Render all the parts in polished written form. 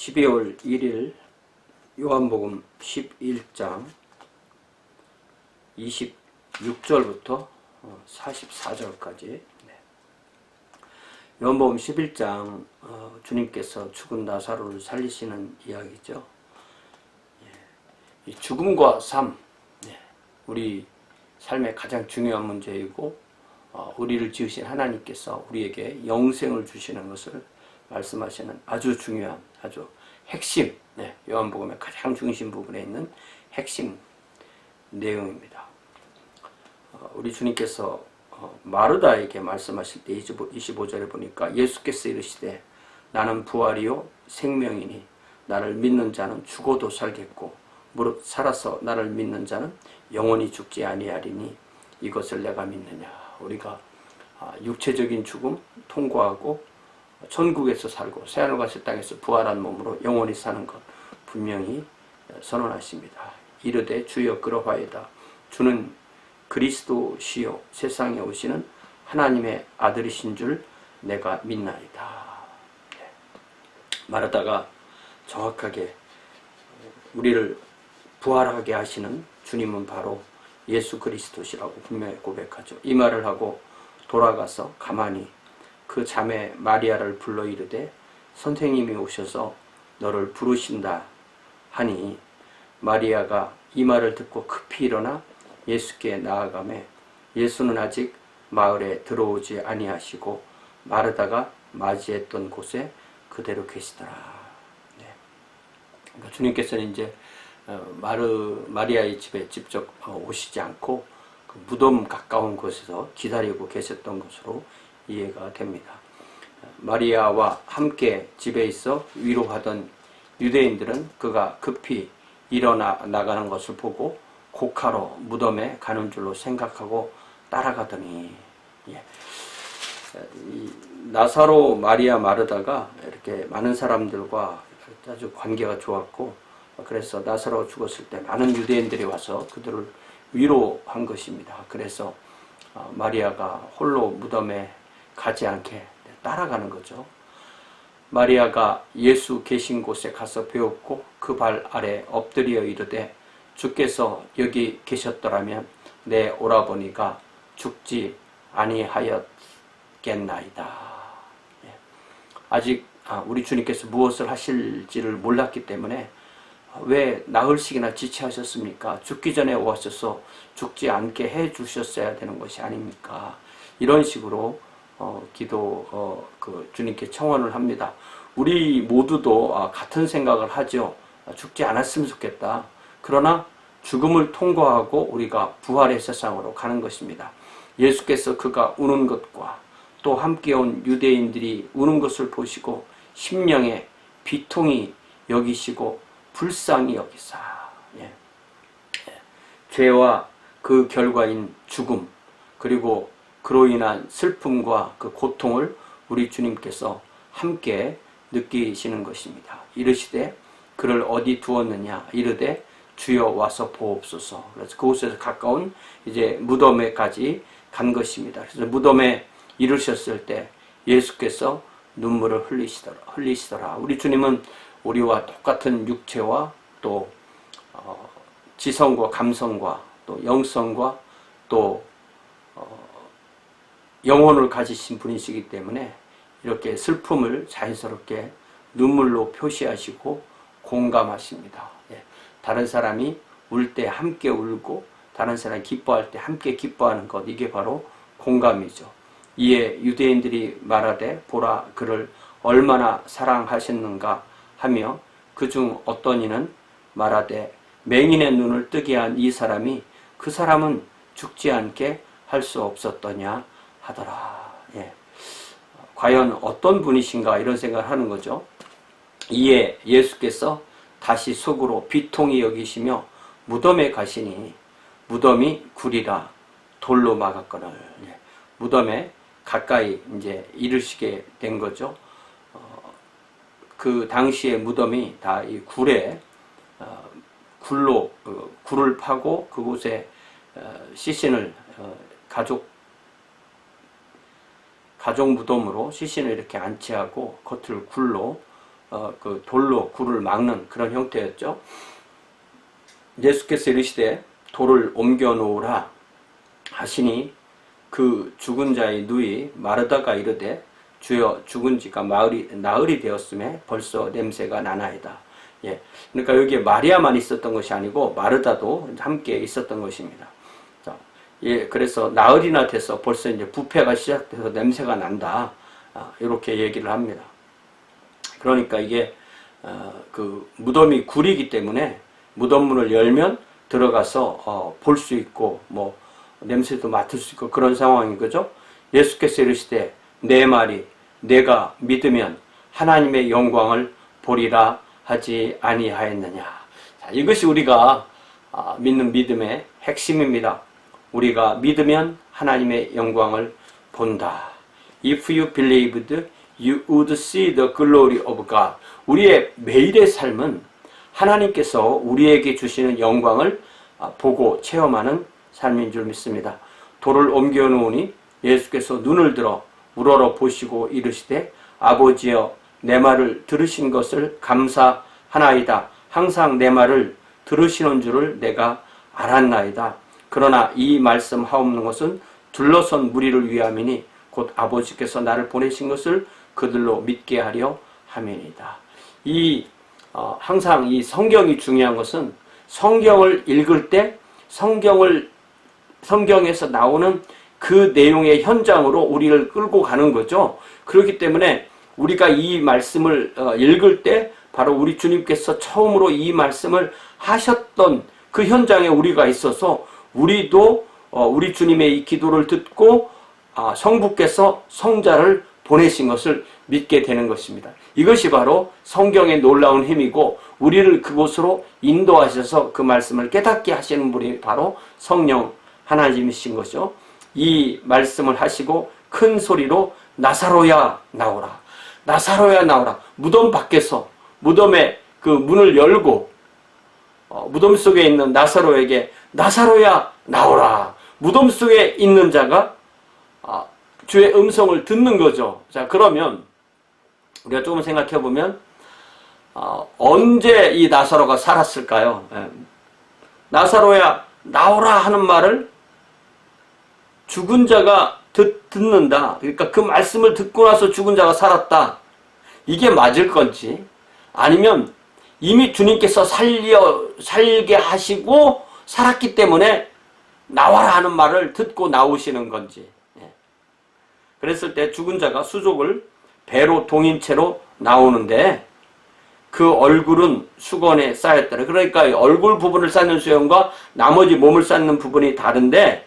12월 1일 요한복음 11장 26절부터 44절까지. 요한복음 11장 주님께서 죽은 나사로를 살리시는 이야기죠. 이 죽음과 삶, 우리 삶의 가장 중요한 문제이고 우리를 지으신 하나님께서 우리에게 영생을 주시는 것을 말씀하시는 아주 중요한, 아주 핵심, 요한복음의 가장 중심 부분에 있는 핵심 내용입니다. 우리 주님께서 마르다에게 말씀하실 때 25절에 보니까 예수께서 이르시되 나는 부활이요 생명이니 나를 믿는 자는 죽어도 살겠고 무릇 살아서 나를 믿는 자는 영원히 죽지 아니하리니 이것을 내가 믿느냐. 우리가 육체적인 죽음 통과하고 천국에서 살고 새하늘과 새 땅에서 부활한 몸으로 영원히 사는 것 분명히 선언하십니다. 이르되 주여 그러하이다. 주는 그리스도시요 세상에 오시는 하나님의 아들이신 줄 내가 믿나이다. 마르다가 정확하게 우리를 부활하게 하시는 주님은 바로 예수 그리스도시라고 분명히 고백하죠. 이 말을 하고 돌아가서 가만히 그 자매 마리아를 불러 이르되 선생님이 오셔서 너를 부르신다 하니 마리아가 이 말을 듣고 급히 일어나 예수께 나아가매 예수는 아직 마을에 들어오지 아니하시고 마르다가 맞이했던 곳에 그대로 계시더라. 그러니까 주님께서는 이제 마리아의 집에 직접 오시지 않고 그 무덤 가까운 곳에서 기다리고 계셨던 것으로 이해가 됩니다. 마리아와 함께 집에 있어 위로하던 유대인들은 그가 급히 일어나 나가는 것을 보고 곡하러 무덤에 가는 줄로 생각하고 따라가더니, 나사로, 마리아, 마르다가 이렇게 많은 사람들과 아주 관계가 좋았고, 그래서 나사로가 죽었을 때 많은 유대인들이 와서 그들을 위로한 것입니다. 그래서 마리아가 홀로 무덤에 가지 않게 따라가는 거죠. 마리아가 예수 계신 곳에 가서 배웠고 그 발 아래 엎드려 이르되 주께서 여기 계셨더라면 내 오라버니가 죽지 아니하였겠나이다. 아직 우리 주님께서 무엇을 하실지를 몰랐기 때문에 왜 나흘씩이나 지체하셨습니까? 죽기 전에 오셔서 죽지 않게 해 주셨어야 되는 것이 아닙니까? 이런 식으로 주님께 청원을 합니다. 우리 모두도 같은 생각을 하죠. 죽지 않았으면 좋겠다. 그러나 죽음을 통과하고 우리가 부활의 세상으로 가는 것입니다. 예수께서 그가 우는 것과 또 함께 온 유대인들이 우는 것을 보시고 심령에 비통히 여기시고 불쌍히 여기사 죄와 그 결과인 죽음 그리고 그로 인한 슬픔과 그 고통을 우리 주님께서 함께 느끼시는 것입니다. 이르시되 그를 어디 두었느냐 이르되 주여 와서 보옵소서. 그래서 그곳에서 가까운 이제 무덤에까지 간 것입니다. 그래서 무덤에 이르셨을 때 예수께서 눈물을 흘리시더라. 우리 주님은 우리와 똑같은 육체와 또 지성과 감성과 또 영성과 또 영혼을 가지신 분이시기 때문에 이렇게 슬픔을 자연스럽게 눈물로 표시하시고 공감하십니다. 다른 사람이 울 때 함께 울고 다른 사람이 기뻐할 때 함께 기뻐하는 것, 이게 바로 공감이죠. 이에 유대인들이 말하되 보라 그를 얼마나 사랑하셨는가 하며 그중 어떤 이는 말하되 맹인의 눈을 뜨게 한 이 사람이 그 사람은 죽지 않게 할 수 없었더냐 하더라. 과연 어떤 분이신가 이런 생각을 하는 거죠. 이에 예수께서 다시 속으로 비통히 여기시며 무덤에 가시니 무덤이 구리라 돌로 막았거늘. 무덤에 가까이 이제 이르시게 된 거죠. 그 당시에 무덤이 다 이 굴에 굴을 파고 그곳에 시신을 가족 무덤으로 시신을 이렇게 안치하고 겉을 굴로 그 돌로 굴을 막는 그런 형태였죠. 예수께서 이르시되 돌을 옮겨 놓으라 하시니 그 죽은 자의 누이 마르다가 이르되 주여 죽은 지가 나흘이 되었음에 벌써 냄새가 나나이다. 예. 그러니까 여기에 마리아만 있었던 것이 아니고 마르다도 함께 있었던 것입니다. 자, 예, 그래서 나흘이나 돼서 벌써 이제 부패가 시작돼서 냄새가 난다. 이렇게 얘기를 합니다. 그러니까 이게 그 무덤이 굴이기 때문에 무덤문을 열면 들어가서 볼 수 있고 뭐 냄새도 맡을 수 있고 그런 상황인 거죠. 예수께서 이르시되 내 말이 내가 믿으면 하나님의 영광을 보리라 하지 아니하였느냐. 자, 이것이 우리가 믿는 믿음의 핵심입니다. 우리가 믿으면 하나님의 영광을 본다. If you believed, you would see the glory of God. 우리의 매일의 삶은 하나님께서 우리에게 주시는 영광을 보고 체험하는 삶인 줄 믿습니다. 돌을 옮겨 놓으니 예수께서 눈을 들어 우러러 보시고 이르시되 아버지여 내 말을 들으신 것을 감사하나이다. 항상 내 말을 들으시는 줄을 내가 알았나이다. 그러나 이 말씀 하옵는 것은 둘러선 무리를 위함이니 곧 아버지께서 나를 보내신 것을 그들로 믿게 하려 함이니이다. 항상 이 성경이 중요한 것은 성경을 읽을 때 성경에서 나오는 그 내용의 현장으로 우리를 끌고 가는 거죠. 그렇기 때문에 우리가 이 말씀을 읽을 때 바로 우리 주님께서 처음으로 이 말씀을 하셨던 그 현장에 우리가 있어서 우리도 우리 주님의 이 기도를 듣고 성부께서 성자를 보내신 것을 믿게 되는 것입니다. 이것이 바로 성경의 놀라운 힘이고 우리를 그곳으로 인도하셔서 그 말씀을 깨닫게 하시는 분이 바로 성령 하나님이신 것이죠. 이 말씀을 하시고 큰 소리로 나사로야 나오라. 나사로야 나오라. 무덤 밖에서 무덤의 그 문을 열고 무덤 속에 있는 나사로에게 나사로야 나오라. 무덤 속에 있는 자가 주의 음성을 듣는 거죠. 자, 그러면 우리가 조금 생각해 보면 언제 이 나사로가 살았을까요? 나사로야 나오라 하는 말을 죽은 자가 듣는다. 그러니까 그 말씀을 듣고 나서 죽은 자가 살았다. 이게 맞을 건지 아니면 이미 주님께서 살게 하시고 살았기 때문에 나와라 하는 말을 듣고 나오시는 건지. 그랬을 때 죽은 자가 수족을 배로 동인 채로 나오는데 그 얼굴은 수건에 쌓였더라. 그러니까 얼굴 부분을 쌓는 수염과 나머지 몸을 쌓는 부분이 다른데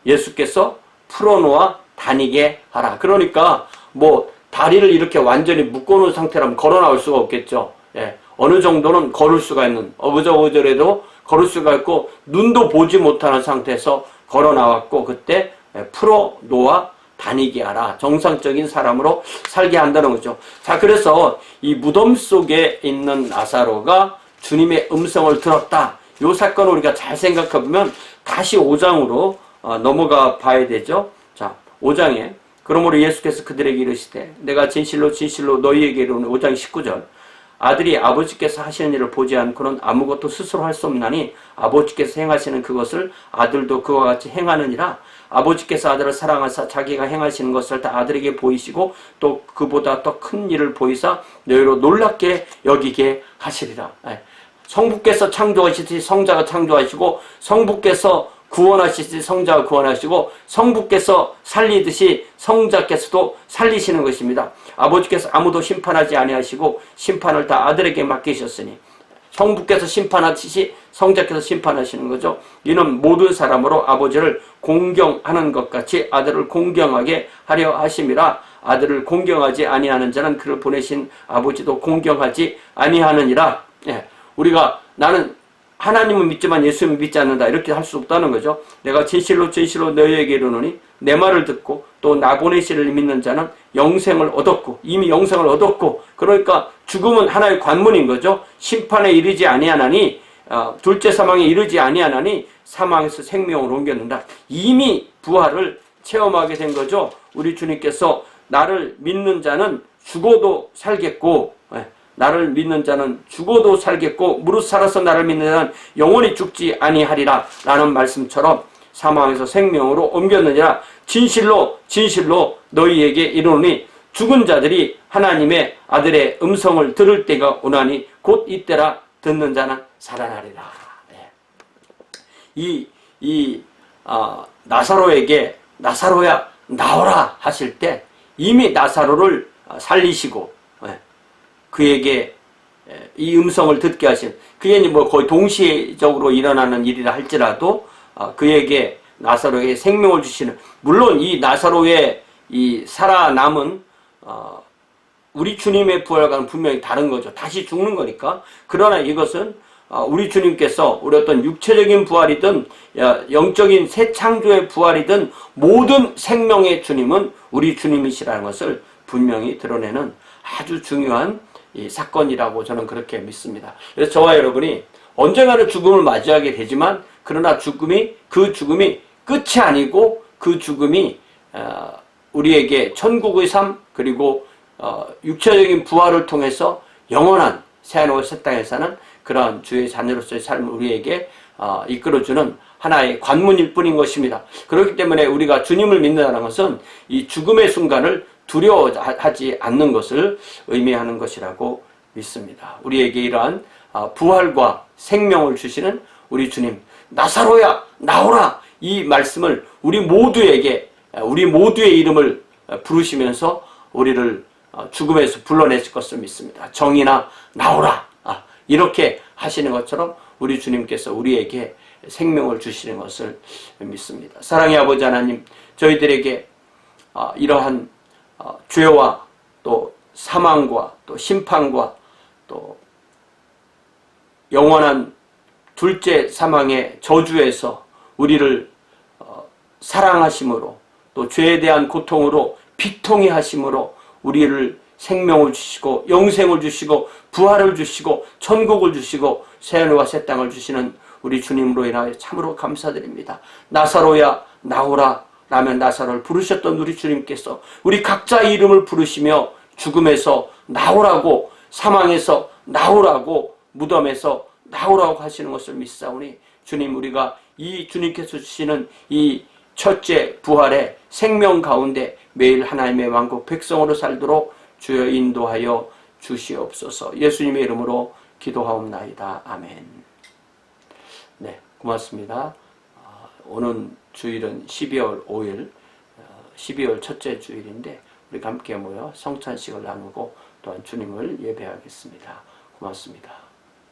예수께서 풀어놓아 다니게 하라. 그러니까 뭐 다리를 이렇게 완전히 묶어놓은 상태라면 걸어 나올 수가 없겠죠. 예. 어느 정도는 걸을 수가 있는 어그저그저라도 걸을 수가 있고 눈도 보지 못하는 상태에서 걸어 나왔고 그때 풀어놓아 다니게 하라. 정상적인 사람으로 살게 한다는 거죠. 자, 그래서 이 무덤 속에 있는 나사로가 주님의 음성을 들었다. 이 사건을 우리가 잘 생각해 보면 다시 5장으로 넘어가 봐야 되죠. 자, 5장에 그러므로 예수께서 그들에게 이르시되 내가 진실로 진실로 너희에게 이르노니 5장 19절 아들이 아버지께서 하시는 일을 보지 않고는 아무것도 스스로 할 수 없나니 아버지께서 행하시는 그것을 아들도 그와 같이 행하느니라. 아버지께서 아들을 사랑하사 자기가 행하시는 것을 다 아들에게 보이시고 또 그보다 더 큰 일을 보이사 너희로 놀랍게 여기게 하시리라. 성부께서 창조하시듯이 성자가 창조하시고 성부께서 구원하시듯이 성자가 구원하시고 성부께서 살리듯이 성자께서도 살리시는 것입니다. 아버지께서 아무도 심판하지 아니하시고 심판을 다 아들에게 맡기셨으니 성부께서 심판하듯이 성자께서 심판하시는 거죠. 이는 모든 사람으로 아버지를 공경하는 것 같이 아들을 공경하게 하려 하심이라. 아들을 공경하지 아니하는 자는 그를 보내신 아버지도 공경하지 아니하느니라. 우리가 나는 하나님은 믿지만 예수님은 믿지 않는다 이렇게 할 수 없다는 거죠. 내가 진실로 진실로 너희에게 이르노니 내 말을 듣고 또 나 보내시를 믿는 자는 영생을 얻었고 이미 영생을 얻었고 그러니까 죽음은 하나의 관문인 거죠. 심판에 이르지 아니하나니 둘째 사망에 이르지 아니하나니 사망에서 생명으로 옮겼는다. 이미 부활을 체험하게 된 거죠. 우리 주님께서 나를 믿는 자는 죽어도 살겠고 나를 믿는 자는 죽어도 살겠고 무릇 살아서 나를 믿는 자는 영원히 죽지 아니하리라 라는 말씀처럼 사망에서 생명으로 옮겼느니라. 진실로 진실로 너희에게 이르노니 죽은 자들이 하나님의 아들의 음성을 들을 때가 오나니 곧 이때라. 듣는 자는 살아나리라. 나사로에게 나사로야 나오라 하실 때 이미 나사로를 살리시고 그에게 이 음성을 듣게 하신, 그게 뭐 거의 동시적으로 일어나는 일이라 할지라도 그에게 나사로에게 생명을 주시는, 물론 이 나사로의 이 살아남은 우리 주님의 부활과는 분명히 다른 거죠. 다시 죽는 거니까. 그러나 이것은 우리 주님께서 우리 어떤 육체적인 부활이든 영적인 새 창조의 부활이든 모든 생명의 주님은 우리 주님이시라는 것을 분명히 드러내는 아주 중요한 이 사건이라고 저는 그렇게 믿습니다. 그래서 저와 여러분이 언젠가는 죽음을 맞이하게 되지만, 그러나 그 죽음이 끝이 아니고 그 죽음이 우리에게 천국의 삶, 그리고 육체적인 부활을 통해서 영원한 새하늘과 새 땅에 사는 그러한 주의 자녀로서의 삶을 우리에게 이끌어주는 하나의 관문일 뿐인 것입니다. 그렇기 때문에 우리가 주님을 믿는다는 것은 이 죽음의 순간을 두려워하지 않는 것을 의미하는 것이라고 믿습니다. 우리에게 이러한 부활과 생명을 주시는 우리 주님, 나사로야 나오라, 이 말씀을 우리 모두의 이름을 부르시면서 우리를 죽음에서 불러내실 것을 믿습니다. 정인아 나오라, 이렇게 하시는 것처럼 우리 주님께서 우리에게 생명을 주시는 것을 믿습니다. 사랑의 아버지 하나님, 저희들에게 이러한 죄와 또 사망과 또 심판과 또 영원한 둘째 사망의 저주에서 우리를 사랑하심으로, 또 죄에 대한 고통으로 비통해 하심으로 우리를 생명을 주시고 영생을 주시고 부활을 주시고 천국을 주시고 새하늘과 새 땅을 주시는 우리 주님으로 인하여 참으로 감사드립니다. 나사로야 나오라 라면 나사로를 부르셨던 우리 주님께서 우리 각자의 이름을 부르시며 죽음에서 나오라고, 사망에서 나오라고, 무덤에서 나오라고 하시는 것을 믿사오니, 주님, 우리가 이 주님께서 주시는 이 첫째 부활의 생명 가운데 매일 하나님의 왕국 백성으로 살도록 주여 인도하여 주시옵소서. 예수님의 이름으로 기도하옵나이다. 아멘. 네, 고맙습니다. 오는 주일은 12월 5일, 12월 첫째 주일인데 우리가 함께 모여 성찬식을 나누고 또한 주님을 예배하겠습니다. 고맙습니다.